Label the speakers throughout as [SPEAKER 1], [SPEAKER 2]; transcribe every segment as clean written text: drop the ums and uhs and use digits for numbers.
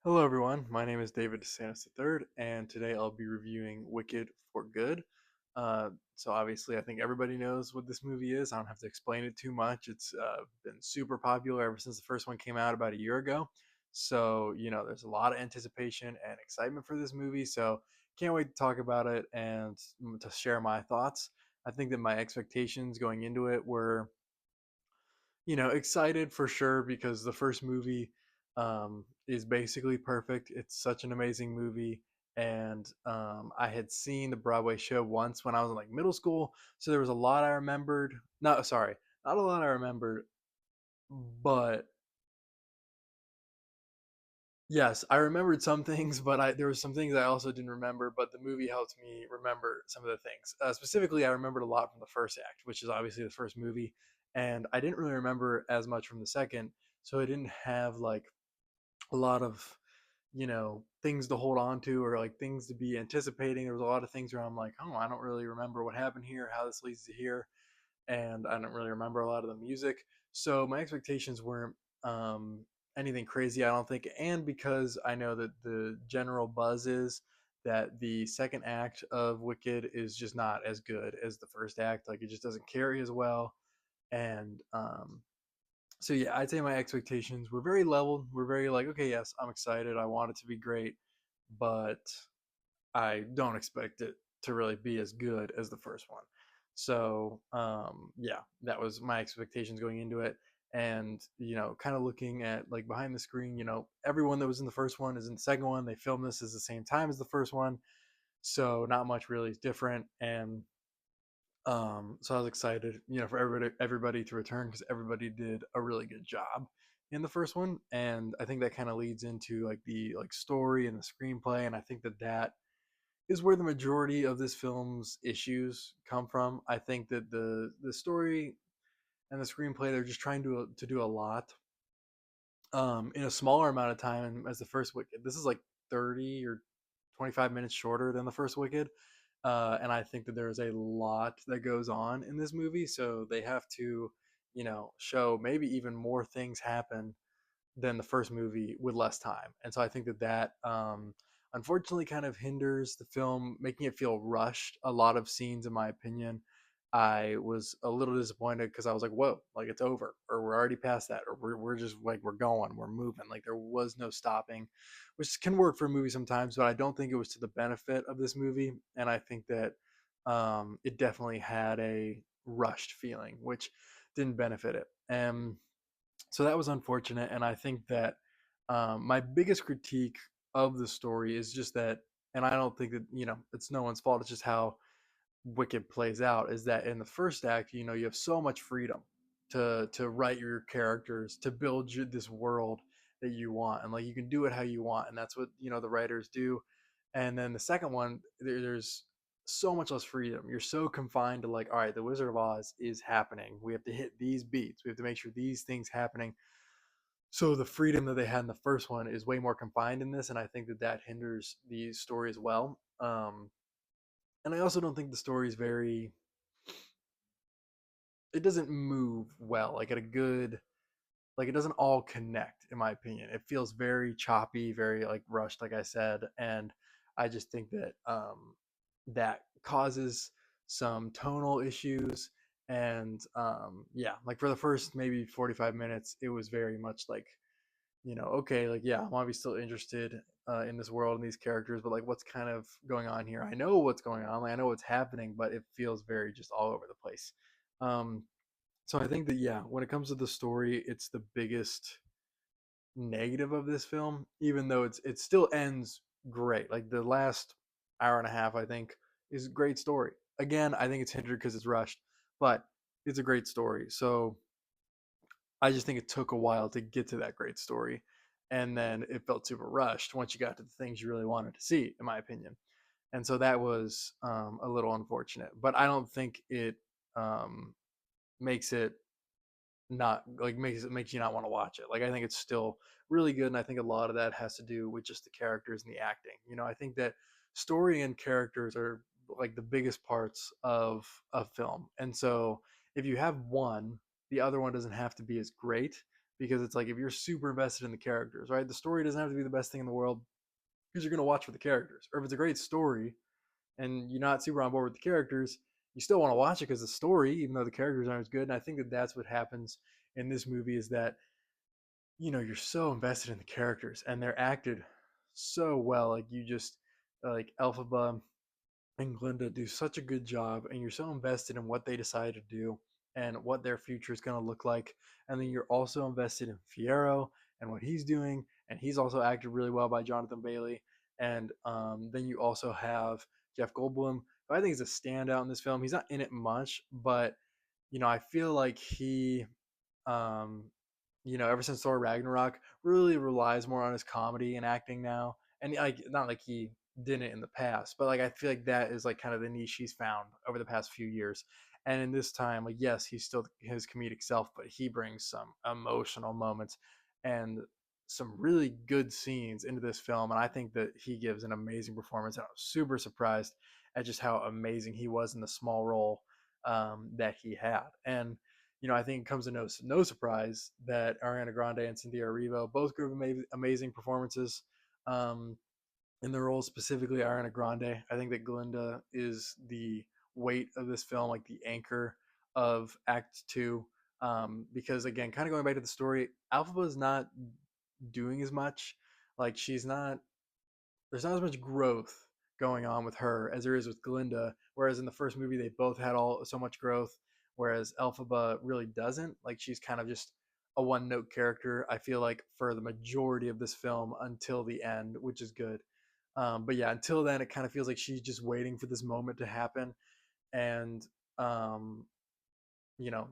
[SPEAKER 1] Hello, everyone. My name is David DeSantis III, and today I'll be reviewing Wicked for Good. So, obviously, I think everybody knows what this movie is. I don't have to explain it too much. It's been super popular ever since the first one came out about a year ago. So, there's a lot of anticipation and excitement for this movie. So, can't wait to talk about it and to share my thoughts. I think that my expectations going into it were excited for sure because the first movie is basically perfect. It's such an amazing movie. And I had seen the Broadway show once when I was in like middle school. So there was a lot I remembered. No, sorry, not a lot I remembered, but yes, I remembered some things, but there were some things I also didn't remember. But the movie helped me remember some of the things. Specifically, I remembered a lot from the first act, which is obviously the first movie, and I didn't really remember as much from the second. So I didn't have like a lot of things to hold on to or like things to be anticipating. There was a lot of things where I'm like, oh, I don't really remember what happened here, how this leads to here, and I don't really remember a lot of the music. So my expectations weren't um, anything crazy, I don't think. And because I know that the general buzz is that the second act of Wicked is just not as good as the first act. Like it just doesn't carry as well. And so yeah, I'd say my expectations were very leveled. We're very like, okay, yes, I'm excited. I want it to be great, but I don't expect it to really be as good as the first one. So yeah, that was my expectations going into it. And kind of looking at like behind the screen, everyone that was in the first one is in the second one. They filmed this at the same time as the first one, so not much really is different. And so I was excited, for everybody to return because everybody did a really good job in the first one, and I think that kind of leads into like the like story and the screenplay, and I think that that is where the majority of this film's issues come from. I think that the story and the screenplay they're just trying to do a lot in a smaller amount of time as the first Wicked. This is like 30 or 25 minutes shorter than the first Wicked. And I think that there's a lot that goes on in this movie. So they have to, show maybe even more things happen than the first movie with less time. And so I think that unfortunately kind of hinders the film, making it feel rushed. A lot of scenes, in my opinion, I was a little disappointed because I was like, whoa, like it's over, or we're already past that, or we're just like, we're going, we're moving. Like there was no stopping, which can work for a movie sometimes, but I don't think it was to the benefit of this movie. And I think that it definitely had a rushed feeling, which didn't benefit it. And so that was unfortunate. And I think that my biggest critique of the story is just that, and I don't think that it's no one's fault. It's just how Wicked plays out. Is that in the first act, you have so much freedom to write your characters, to build this world that you want, and like you can do it how you want, and that's what the writers do. And then the second one, there's so much less freedom. You're so confined to like, all right, the Wizard of Oz is happening. We have to hit these beats. We have to make sure these things happening, so the freedom that they had in the first one is way more confined in this, and I think that that hinders the story as well. And I also don't think the story is very. It doesn't move well, like at a good, like it doesn't all connect, in my opinion. It feels very choppy, very like rushed, like I said, and I just think that that causes some tonal issues. And yeah, like for the first maybe 45 minutes, it was very much like okay, like yeah, I'm obviously still interested in this world and these characters, but like what's kind of going on here? I know what's going on, like I know what's happening, but it feels very just all over the place. Um, so I think that yeah, when it comes to the story, it's the biggest negative of this film, even though it still ends great. Like the last hour and a half, I think, is a great story. Again, I think it's hindered because it's rushed, but it's a great story. So I just think it took a while to get to that great story. And then it felt super rushed once you got to the things you really wanted to see, in my opinion. And so that was a little unfortunate. But I don't think it um, makes it not like makes you not want to watch it. Like I think it's still really good, and I think a lot of that has to do with just the characters and the acting. I think that story and characters are like the biggest parts of a film, and so if you have one, the other one doesn't have to be as great. because it's like if you're super invested in the characters, right? The story doesn't have to be the best thing in the world because you're going to watch for the characters. Or if it's a great story and you're not super on board with the characters, you still want to watch it because the story, even though the characters aren't as good. And I think that that's what happens in this movie is that you're so invested in the characters and they're acted so well. Like you just like Elphaba and Glinda do such a good job, and you're so invested in what they decide to do and what their future is going to look like. And then you're also invested in Fiyero and what he's doing, and he's also acted really well by Jonathan Bailey. And then you also have Jeff Goldblum, who I think is a standout in this film. He's not in it much, but I feel like he um, ever since Thor Ragnarok, really relies more on his comedy and acting now. And like, not like he didn't in the past, but like I feel like that is like kind of the niche he's found over the past few years. And in this time, like yes, he's still his comedic self, but he brings some emotional moments and some really good scenes into this film. And I think that he gives an amazing performance. And I was super surprised at just how amazing he was in the small role that he had. And I think it comes to no surprise that Ariana Grande and Cynthia Erivo both gave amazing performances um, in their roles. Specifically, Ariana Grande. I think that Glinda is the weight of this film, like the anchor of Act Two. Because again, kind of going back to the story, Alphaba is not doing as much. Like she's not there's not as much growth going on with her as there is with Glinda. Whereas in the first movie, they both had all so much growth, whereas Elphaba really doesn't. Like she's kind of just a one note character. I feel like for the majority of this film until the end, which is good. But yeah, until then, it kind of feels like she's just waiting for this moment to happen, and um, you know,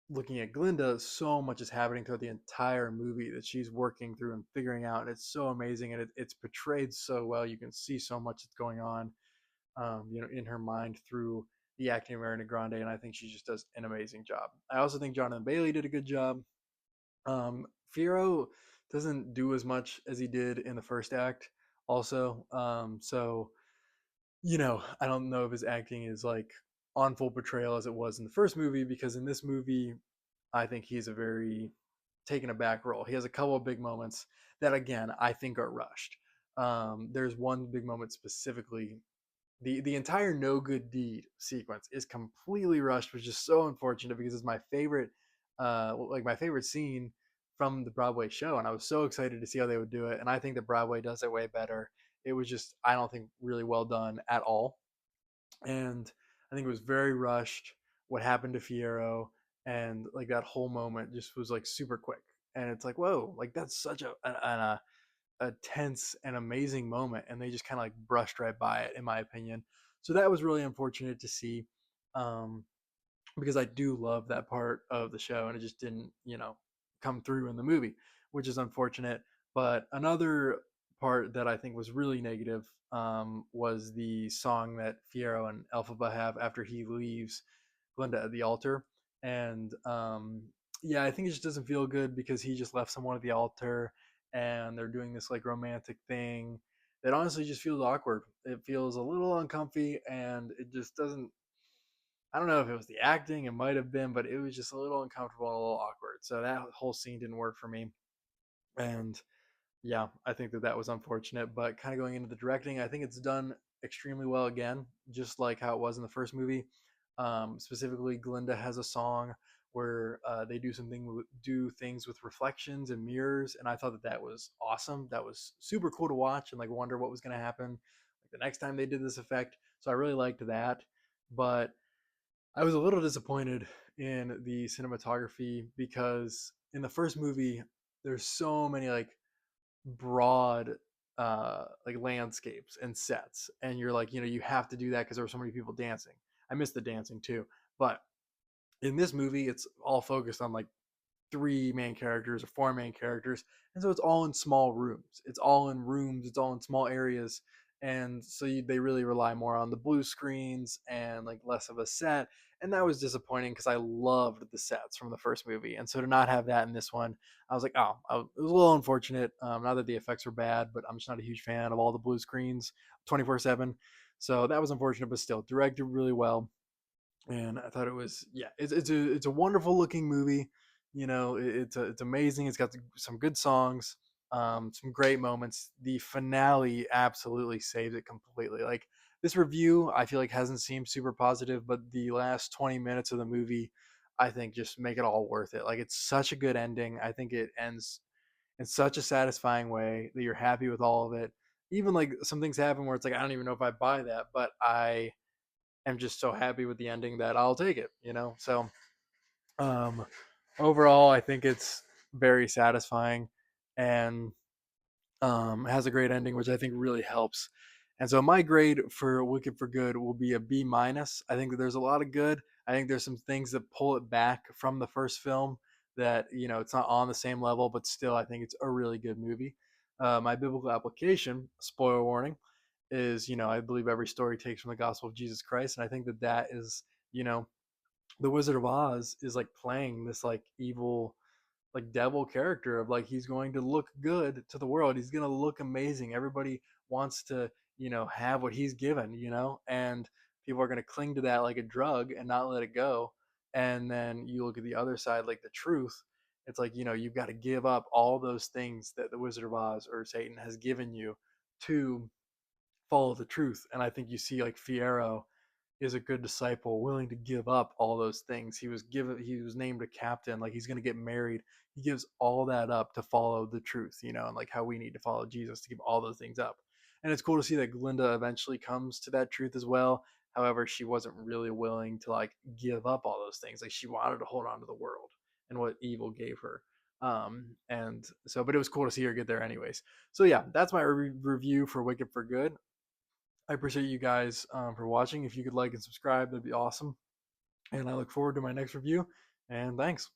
[SPEAKER 1] looking at Glinda, so much is happening throughout the entire movie that she's working through and figuring out. And it's so amazing, and it's portrayed so well. You can see so much that's going on, in her mind through the acting of Ariana Grande, and I think she just does an amazing job. I also think Jonathan Bailey did a good job. Fiyero doesn't do as much as he did in the first act, also. So I don't know if his acting is like on full portrayal as it was in the first movie, because in this movie I think he's a very taken aback role. He has a couple of big moments that, again, I think are rushed. There's one big moment specifically. The entire no good deed sequence is completely rushed, which is so unfortunate because it's my favorite, like my favorite scene from the Broadway show, and I was so excited to see how they would do it. And I think that Broadway does it way better. It was just, I don't think, really well done at all, and I think it was very rushed. What happened to Fiyero and like that whole moment just was like super quick, and it's like whoa, like that's such a tense and amazing moment, and they just kind of like brushed right by it, in my opinion. So that was really unfortunate to see, um, because I do love that part of the show, and it just didn't, come through in the movie, which is unfortunate. But another part that I think was really negative was the song that Fiyero and Elphaba have after he leaves Glinda at the altar, and yeah, I think it just doesn't feel good because he just left someone at the altar, and they're doing this like romantic thing that honestly just feels awkward. It feels a little uncomfy, and it just doesn't. I don't know if it was the acting, it might have been, but it was just a little uncomfortable and a little awkward. So that whole scene didn't work for me. And yeah, I think that that was unfortunate. But kind of going into the directing, I think it's done extremely well again, just like how it was in the first movie. Specifically, Glinda has a song where they do things with reflections and mirrors, and I thought that that was awesome. That was super cool to watch and like wonder what was going to happen like the next time they did this effect. So I really liked that. But I was a little disappointed in the cinematography because in the first movie, there's so many like broad like landscapes and sets, and you're like, you have to do that because there were so many people dancing. I missed the dancing too, but in this movie, it's all focused on like three main characters or four main characters, and so it's all in small rooms. It's all in rooms. It's all in small areas, and so they really rely more on the blue screens and like less of a set. And that was disappointing because I loved the sets from the first movie, and so to not have that in this one, I was like, oh, it was a little unfortunate. Not that the effects were bad, but I'm just not a huge fan of all the blue screens 24/7. So that was unfortunate, but still directed really well. And I thought it was, yeah, it's a wonderful looking movie. It's amazing. It's got some good songs, some great moments. The finale absolutely saves it completely. Like, this review, I feel like hasn't seemed super positive, but the last 20 minutes of the movie, I think, just make it all worth it. Like, it's such a good ending. I think it ends in such a satisfying way that you're happy with all of it. Even like some things happen where it's like I don't even know if I buy that, but I am just so happy with the ending that I'll take it. So um, overall, I think it's very satisfying and has a great ending, which I think really helps. And so my grade for Wicked for Good will be a B minus. I think that there's a lot of good. I think there's some things that pull it back from the first film that it's not on the same level, but still I think it's a really good movie. My biblical application, spoiler warning, is I believe every story takes from the gospel of Jesus Christ, and I think that that is you know the Wizard of Oz is like playing this like evil like devil character of like he's going to look good to the world. He's going to look amazing. Everybody wants to, have what he's given, and people are going to cling to that like a drug and not let it go. And then you look at the other side, like the truth. It's like, you've got to give up all those things that the Wizard of Oz or Satan has given you to follow the truth. And I think you see like Fiero is a good disciple, willing to give up all those things. He was named a captain, like he's going to get married. He gives all that up to follow the truth, and like how we need to follow Jesus to give all those things up. And it's cool to see that Glinda eventually comes to that truth as well. However, she wasn't really willing to like give up all those things. Like she wanted to hold on to the world and what evil gave her. And so, but it was cool to see her get there anyways. So yeah, that's my review for Wicked for Good. I appreciate you guys for watching. If you could like and subscribe, that'd be awesome. And I look forward to my next review. And thanks.